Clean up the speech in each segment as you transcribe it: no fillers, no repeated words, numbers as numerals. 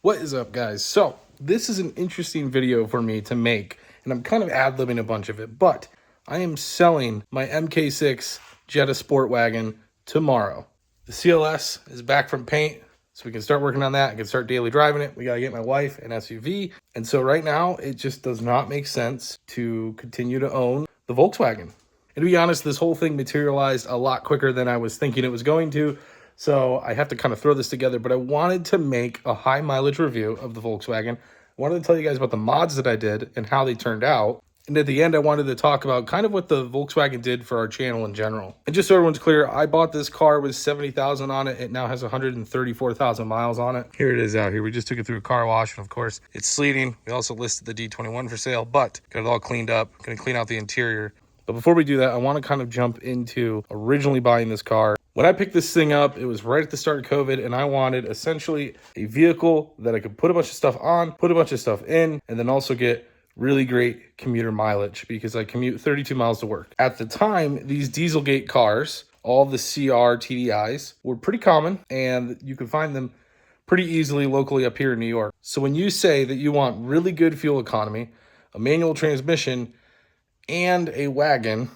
What is up, guys? So this is an interesting video for me to make, and I'm kind of ad-libbing a bunch of it, but I am selling my MK6 Jetta SportWagen tomorrow. The CLS is back from paint, so we can start working on that. I can start daily driving it. We got to get my wife an SUV. And so right now, it just does not make sense to continue to own the Volkswagen. And to be honest, this whole thing materialized a lot quicker than I was thinking it was going to. So I have to kind of throw this together, but I wanted to make a high mileage review of the Volkswagen. I wanted to tell you guys about the mods that I did and how they turned out. And at the end, I wanted to talk about kind of what the Volkswagen did for our channel in general. And just so everyone's clear, I bought this car with 70,000 on it. It now has 134,000 miles on it. Here it is out here. We just took it through a car wash, and of course, it's sleeting. We also listed the D21 for sale, but got it all cleaned up. Gonna clean out the interior. But before we do that, I want to kind of jump into originally buying this car. When I picked this thing up, it was right at the start of COVID, and I wanted essentially a vehicle that I could put a bunch of stuff on, put a bunch of stuff in, and then also get really great commuter mileage because I commute 32 miles to work. At the time, these Dieselgate cars, all the CR TDIs, were pretty common, and you could find them pretty easily locally up here in New York. So when you say that you want really good fuel economy, a manual transmission, and a wagon,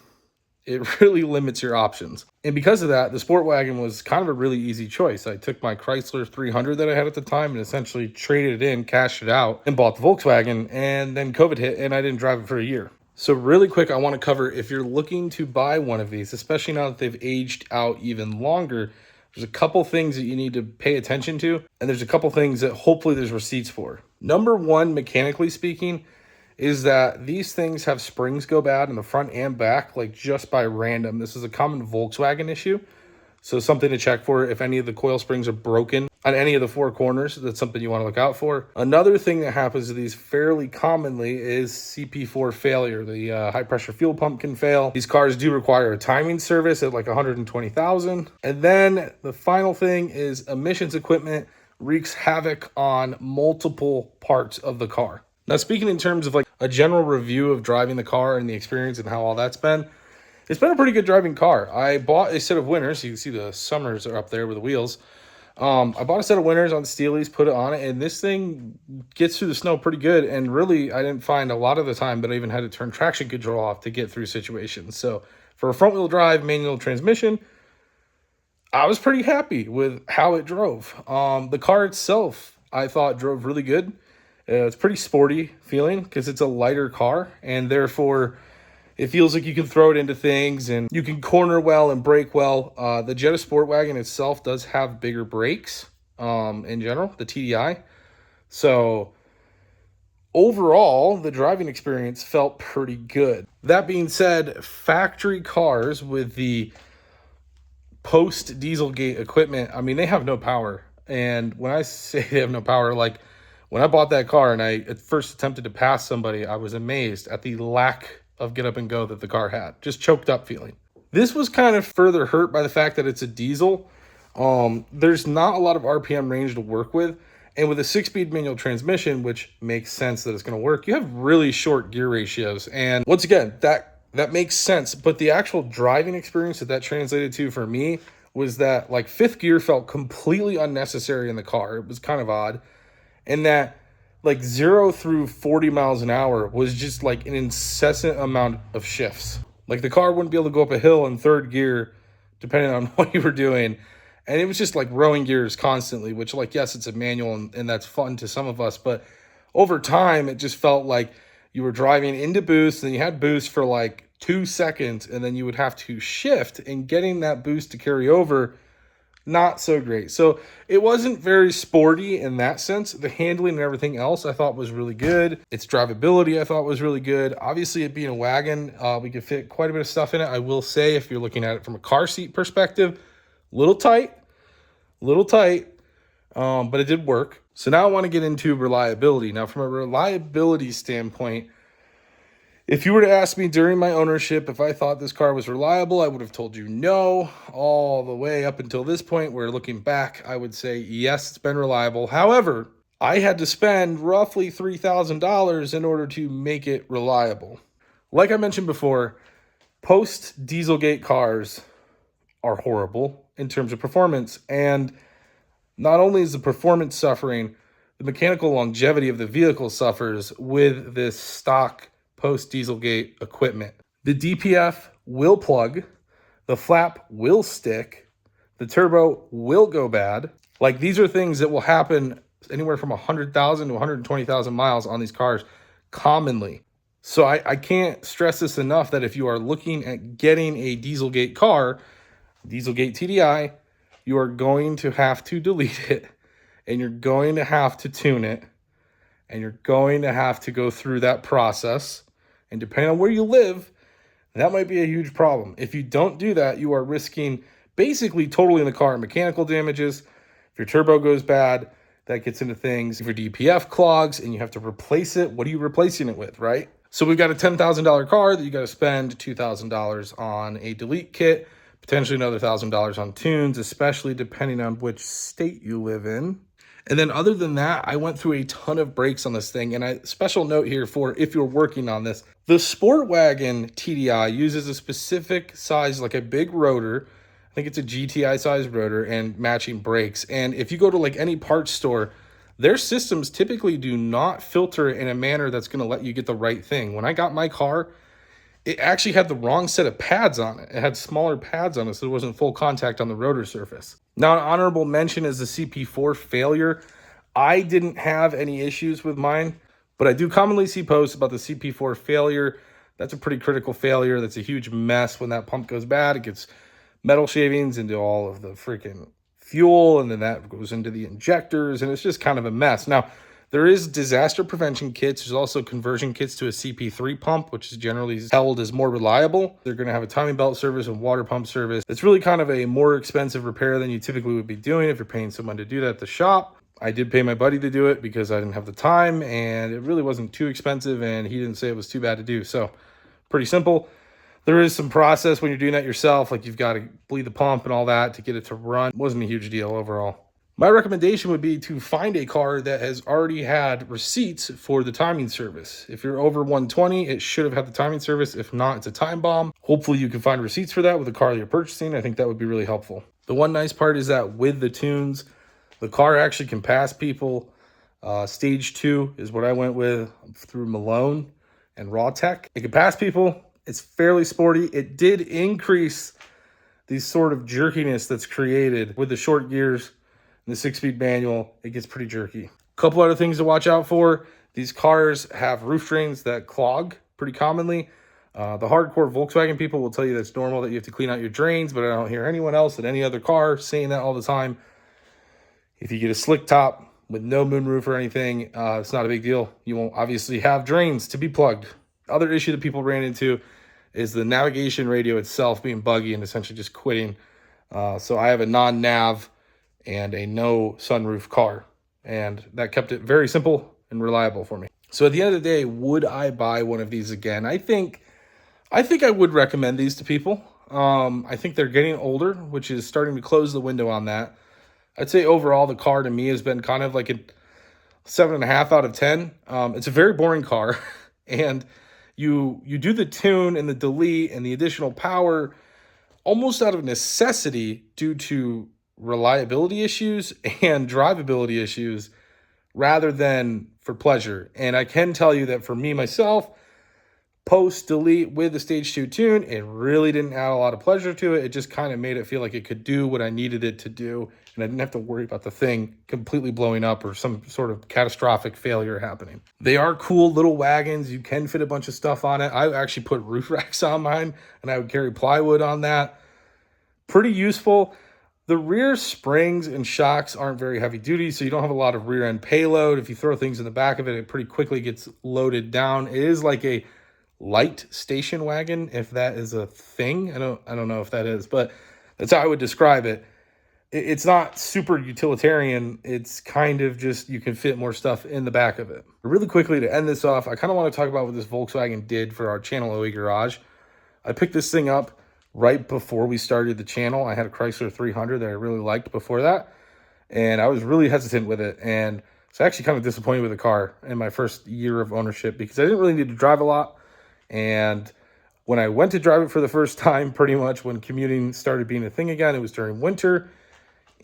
it really limits your options. And because of that, the SportWagen was kind of a really easy choice. I took my Chrysler 300 that I had at the time and essentially traded it in, cashed it out, and bought the Volkswagen. And then COVID hit and I didn't drive it for a year. So really quick, I want to cover if you're looking to buy one of these, especially now that they've aged out even longer, there's a couple things that you need to pay attention to. And there's a couple things that hopefully there's receipts for. Number one, mechanically speaking, is that these things have springs go bad in the front and back, like just by random. This is a common Volkswagen issue. So something to check for if any of the coil springs are broken on any of the four corners. That's something you want to look out for. Another thing that happens to these fairly commonly is CP4 failure. The high pressure fuel pump can fail. These cars do require a timing service at like 120,000. And then the final thing is emissions equipment wreaks havoc on multiple parts of the car. Now, speaking in terms of like a general review of driving the car and the experience and how all that's been, it's been a pretty good driving car. I bought a set of winners. You can see the Summers are up there with the wheels. I bought a set of winners on Steely's, put it on it, and this thing gets through the snow pretty good. And really, I didn't find a lot of the time that I even had to turn traction control off to get through situations. So for a front-wheel drive manual transmission, I was pretty happy with how it drove. The car itself, I thought drove really good. It's pretty sporty feeling because it's a lighter car, and therefore it feels like you can throw it into things and you can corner well and brake well. The Jetta SportWagen itself does have bigger brakes in general, the TDI. So overall, the driving experience felt pretty good. That being said, factory cars with the post Dieselgate equipment, I mean, they have no power. And when I say they have no power, like, when I bought that car and I at first attempted to pass somebody, I was amazed at the lack of get up and go that the car had. Just choked up feeling. This was kind of further hurt by the fact that it's a diesel. There's not a lot of RPM range to work with. And with a 6-speed manual transmission, which makes sense that it's going to work, you have really short gear ratios. And once again, that makes sense. But the actual driving experience that translated to for me was that like fifth gear felt completely unnecessary in the car. It was kind of odd. And that like 0 through 40 miles an hour was just like an incessant amount of shifts. Like the car wouldn't be able to go up a hill in third gear depending on what you were doing. And it was just like rowing gears constantly, which like, yes, it's a manual and that's fun to some of us. But over time, it just felt like you were driving into boost and you had boost for like 2 seconds and then you would have to shift, and getting that boost to carry over, not so great. So it wasn't very sporty in that sense. The handling and everything else I thought was really good. Its drivability I thought was really good. Obviously, it being a wagon, we could fit quite a bit of stuff in it. I will say, if you're looking at it from a car seat perspective, little tight, but it did work. So now I want to get into reliability. Now, from a reliability standpoint, if you were to ask me during my ownership if I thought this car was reliable, I would have told you no. All the way up until this point, where looking back, I would say yes, it's been reliable. However, I had to spend roughly $3,000 in order to make it reliable. Like I mentioned before, post-Dieselgate cars are horrible in terms of performance. And not only is the performance suffering, the mechanical longevity of the vehicle suffers with this stock post-Dieselgate equipment. The DPF will plug, the flap will stick, the turbo will go bad. Like, these are things that will happen anywhere from 100,000 to 120,000 miles on these cars commonly. So I can't stress this enough that if you are looking at getting a Dieselgate car, Dieselgate TDI, you are going to have to delete it, and you're going to have to tune it, and you're going to have to go through that process. And depending on where you live, that might be a huge problem. If you don't do that, you are risking basically totaling the car mechanical damages. If your turbo goes bad, that gets into things. If your DPF clogs and you have to replace it, what are you replacing it with, right? So we've got a $10,000 car that you got to spend $2,000 on a delete kit, potentially another $1,000 on tunes, especially depending on which state you live in. And then other than that, I went through a ton of brakes on this thing. And a special note here for if you're working on this, the SportWagen TDI uses a specific size, like a big rotor. I think it's a GTI size rotor and matching brakes. And if you go to like any parts store, their systems typically do not filter it in a manner that's going to let you get the right thing. When I got my car, it actually had the wrong set of pads on it. It had smaller pads on it, so there wasn't full contact on the rotor surface. Now, an honorable mention is the CP4 failure. I didn't have any issues with mine, but I do commonly see posts about the CP4 failure. That's a pretty critical failure. That's a huge mess. When that pump goes bad, it gets metal shavings into all of the freaking fuel, and then that goes into the injectors, and it's just kind of a mess. Now, there is disaster prevention kits. There's also conversion kits to a CP3 pump, which is generally held as more reliable. They're going to have a timing belt service and water pump service. It's really kind of a more expensive repair than you typically would be doing if you're paying someone to do that at the shop. I did pay my buddy to do it because I didn't have the time, and it really wasn't too expensive, and he didn't say it was too bad to do. So pretty simple. There is some process when you're doing that yourself, like you've got to bleed the pump and all that to get it to run. It wasn't a huge deal overall. My recommendation would be to find a car that has already had receipts for the timing service. If you're over 120, it should have had the timing service. If not, it's a time bomb. Hopefully you can find receipts for that with the car that you're purchasing. I think that would be really helpful. The one nice part is that with the tunes, the car actually can pass people. Stage 2 is what I went with through Malone and Raw Tech. It can pass people. It's fairly sporty. It did increase the sort of jerkiness that's created with the short gears. The 6-speed manual, it gets pretty jerky. A couple other things to watch out for. These cars have roof drains that clog pretty commonly. The hardcore Volkswagen people will tell you that's normal, that you have to clean out your drains, but I don't hear anyone else at any other car saying that all the time. If you get a slick top with no moonroof or anything, it's not a big deal. You won't obviously have drains to be plugged. Other issue that people ran into is the navigation radio itself being buggy and essentially just quitting. So I have a non-nav and a no sunroof car, and that kept it very simple and reliable for me. So at the end of the day, would I buy one of these again? I think I would recommend these to people. I think they're getting older, which is starting to close the window on that. I'd say overall the car to me has been kind of like a 7.5 out of 10. It's a very boring car, and you do the tune and the delete and the additional power almost out of necessity due to reliability issues and drivability issues rather than for pleasure. And I can tell you that for me, myself, post delete with the stage 2 tune, it really didn't add a lot of pleasure to it. It just kind of made it feel like it could do what I needed it to do, and I didn't have to worry about the thing completely blowing up or some sort of catastrophic failure happening. They are cool little wagons. You can fit a bunch of stuff on it. I actually put roof racks on mine, and I would carry plywood on that. Pretty useful. The rear springs and shocks aren't very heavy duty, so you don't have a lot of rear end payload. If you throw things in the back of it, it pretty quickly gets loaded down. It is like a light station wagon, if that is a thing. I don't know if that is, but that's how I would describe it. It's not super utilitarian. It's kind of just you can fit more stuff in the back of it. Really quickly to end this off, I kind of want to talk about what this Volkswagen did for our channel OE Garage. I picked this thing up right before we started the channel. I had a Chrysler 300 that I really liked before that, and I was really hesitant with it, and was actually kind of disappointed with the car in my first year of ownership because I didn't really need to drive a lot. And when I went to drive it for the first time, pretty much when commuting started being a thing again, it was during winter,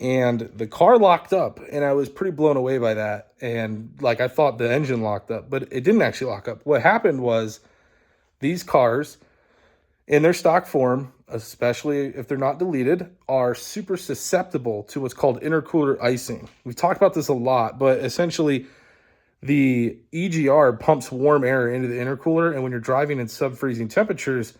and the car locked up, and I was pretty blown away by that. And like, I thought the engine locked up, but it didn't actually lock up. What happened was these cars in their stock form, especially if they're not deleted, are super susceptible to what's called intercooler icing. We've talked about this a lot, but essentially the EGR pumps warm air into the intercooler, and when you're driving in sub-freezing temperatures,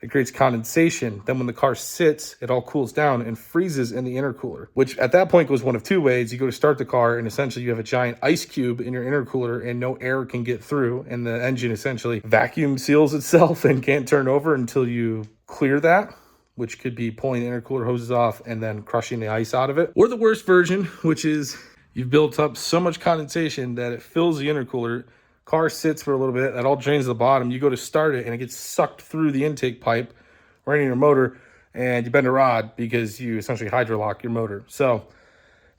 it creates condensation. Then when the car sits, it all cools down and freezes in the intercooler, which at that point goes one of two ways. You go to start the car, and essentially you have a giant ice cube in your intercooler, and no air can get through, and the engine essentially vacuum seals itself and can't turn over until you clear that, which could be pulling the intercooler hoses off and then crushing the ice out of it. Or the worst version, which is you've built up so much condensation that it fills the intercooler, car sits for a little bit, that all drains to the bottom. You go to start it, and it gets sucked through the intake pipe right in your motor, and you bend a rod because you essentially hydrolock your motor. So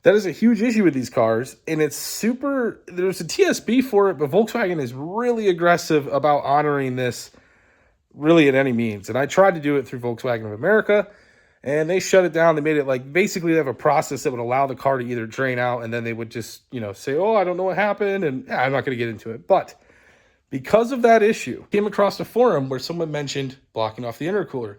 that is a huge issue with these cars, and it's super, there's a TSB for it, but Volkswagen is really aggressive about honoring this really at any means. And I tried to do it through Volkswagen of America, and they shut it down. They made it like, basically they have a process that would allow the car to either drain out, and then they would just, say, oh, I don't know what happened. And I'm not going to get into it. But because of that issue, I came across a forum where someone mentioned blocking off the intercooler,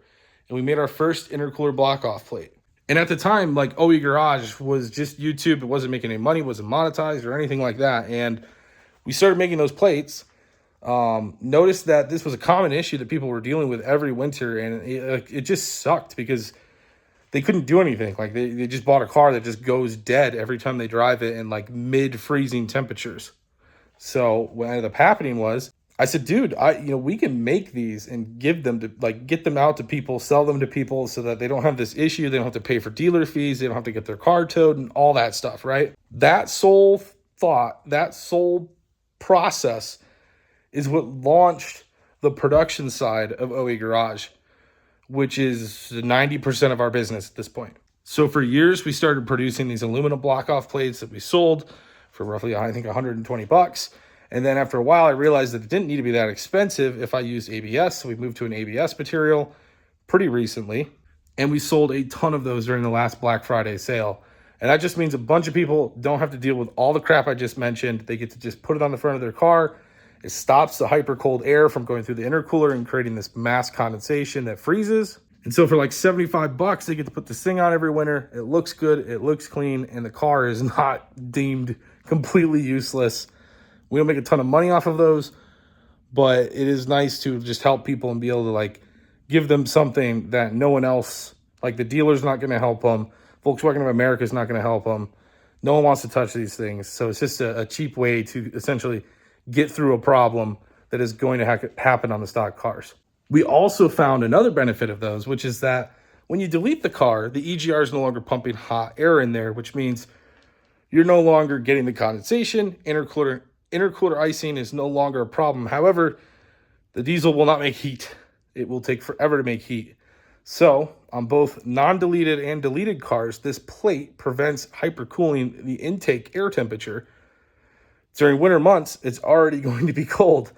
and we made our first intercooler block off plate. And at the time, like, OE Garage was just YouTube. It wasn't making any money, wasn't monetized or anything like that. And we started making those plates. Noticed that this was a common issue that people were dealing with every winter, and it just sucked because they couldn't do anything. Like, they just bought a car that just goes dead every time they drive it in like mid-freezing temperatures. So what ended up happening was, I said, dude, we can make these and give them to, like, get them out to people, sell them to people so that they don't have this issue. They don't have to pay for dealer fees. They don't have to get their car towed and all that stuff, right? That sole thought, that sole process is what launched the production side of OE Garage, which is 90% of our business at this point. So for years, we started producing these aluminum block-off plates that we sold for roughly, I think, $120. And then after a while, I realized that it didn't need to be that expensive if I used ABS. So we moved to an ABS material pretty recently, and we sold a ton of those during the last Black Friday sale. And that just means a bunch of people don't have to deal with all the crap I just mentioned. They get to just put it on the front of their car. It stops the hyper cold air from going through the intercooler and creating this mass condensation that freezes. And so for like $75, they get to put this thing on every winter. It looks good, it looks clean, and the car is not deemed completely useless. We don't make a ton of money off of those, but it is nice to just help people and be able to like give them something that no one else, like the dealer's not going to help them. Volkswagen of America is not going to help them. No one wants to touch these things. So it's just a cheap way to essentially get through a problem that is going to happen on the stock cars. We also found another benefit of those, which is that when you delete the car, the EGR is no longer pumping hot air in there, which means you're no longer getting the condensation. Intercooler icing is no longer a problem. However, the diesel will not make heat. It will take forever to make heat. So on both non-deleted and deleted cars, this plate prevents hypercooling the intake air temperature. During winter months, it's already going to be cold.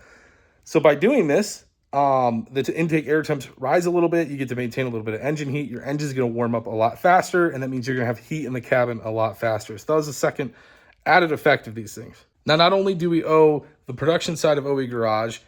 So by doing this, the intake air temps rise a little bit. You get to maintain a little bit of engine heat. Your engine is going to warm up a lot faster, and that means you're going to have heat in the cabin a lot faster. So that was the second added effect of these things. Now, not only do we owe the production side of OE Garage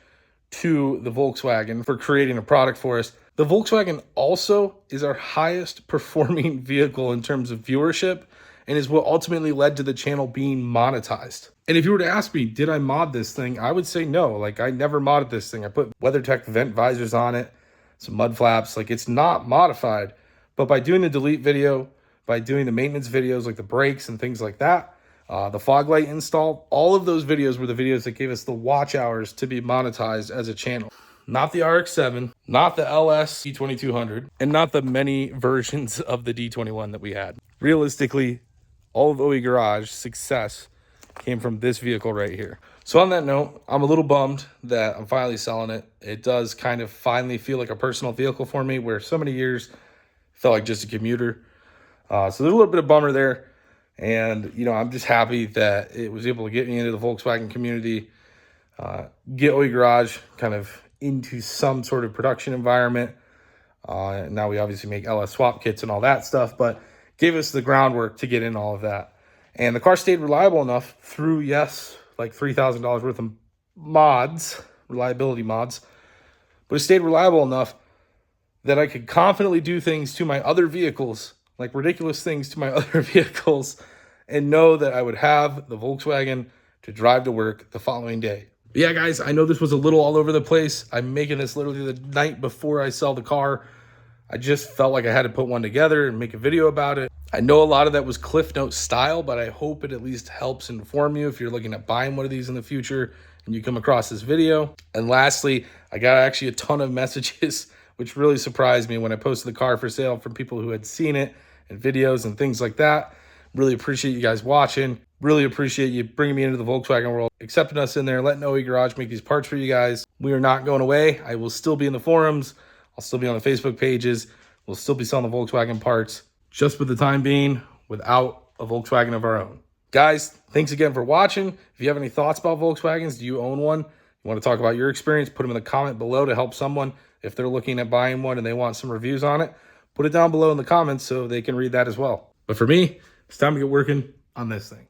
to the Volkswagen for creating a product for us, the Volkswagen also is our highest performing vehicle in terms of viewership and is what ultimately led to the channel being monetized. And if you were to ask me, did I mod this thing? I would say no. Like, I never modded this thing. I put WeatherTech vent visors on it, some mud flaps. Like, it's not modified. But by doing the delete video, by doing the maintenance videos like the brakes and things like that, the fog light install, all of those videos were the videos that gave us the watch hours to be monetized as a channel. Not the RX-7, not the LS D2200, and not the many versions of the D21 that we had. Realistically, all of OE Garage success came from this vehicle right here. So on that note, I'm a little bummed that I'm finally selling it. It does kind of finally feel like a personal vehicle for me, where so many years felt like just a commuter. So there's a little bit of bummer there. And, I'm just happy that it was able to get me into the Volkswagen community, get OE Garage kind of into some sort of production environment. Now we obviously make LS swap kits and all that stuff, but gave us the groundwork to get in all of that. And the car stayed reliable enough through, yes, like $3,000 worth of mods, reliability mods, but it stayed reliable enough that I could confidently do things to my other vehicles, like ridiculous things to my other vehicles, and know that I would have the Volkswagen to drive to work the following day. But yeah, guys, I know this was a little all over the place. I'm making this literally the night before I sell the car. I just felt like I had to put one together and make a video about it. I know a lot of that was Cliff Note style, but I hope it at least helps inform you if you're looking at buying one of these in the future and you come across this video. And lastly, I got actually a ton of messages, which really surprised me when I posted the car for sale from people who had seen it and videos and things like that. Really appreciate you guys watching. Really appreciate you bringing me into the Volkswagen world, accepting us in there, letting OE Garage make these parts for you guys. We are not going away. I will still be in the forums. I'll still be on the Facebook pages. We'll still be selling the Volkswagen parts, just for the time being, without a Volkswagen of our own. Guys, thanks again for watching. If you have any thoughts about Volkswagens, do you own one? You want to talk about your experience, put them in the comment below to help someone if they're looking at buying one and they want some reviews on it. Put it down below in the comments so they can read that as well. But for me, it's time to get working on this thing.